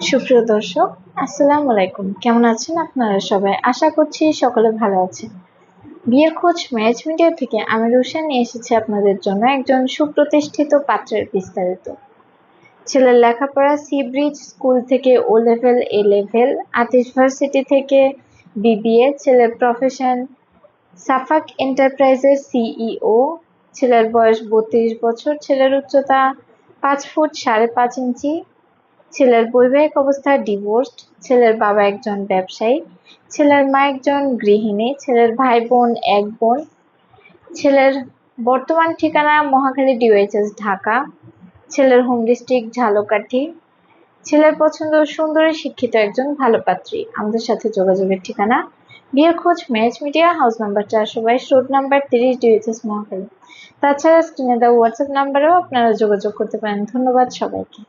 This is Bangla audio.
সুপ্রিয় দর্শক, আসসালামু আলাইকুম। কেমন আছেন আপনারা সবাই? আশা করছি সকলে ভালো আছেন। বিয়ের খোঁজ ম্যারেজ মিডিয়া থেকে আমি রুশান নিয়ে এসেছি আপনাদের জন্য একজন সুপ্রতিষ্ঠিত পাত্রের বিস্তারিত। ছেলের লেখাপড়া সি ব্রিজ স্কুল থেকে O level, A level, Atish varsity থেকে বিবিএ। ছেলের প্রফেশন সাফাক এন্টারপ্রাইজের সিইও। ছেলের বয়স 32 বছর। ছেলের উচ্চতা 5 ফুট 5.5 ইঞ্চি। ছেলের বৈবাহিক অবস্থা ডিভোর্সড। ছেলের বাবা একজন ব্যবসায়ী। ছেলের মা একজন গৃহিণী। ছেলের ভাই বোন এক বোন। ছেলের বর্তমান ঠিকানা মহাখালী ডিওএইচএস ঢাকা। ছেলের হোম ডিস্ট্রিক্ট ঝালকাঠি। ছেলের পছন্দ সুন্দরী শিক্ষিত একজন ভালো পাত্রী। আমাদের সাথে যোগাযোগের ঠিকানা বিয়ের খোঁজ marriage media, house number 422, road number 30, DOHS Mohakhali. তাছাড়া স্ক্রিনে দেওয়া হোয়াটসঅ্যাপ নাম্বারেও আপনারা যোগাযোগ করতে পারেন। ধন্যবাদ সবাইকে।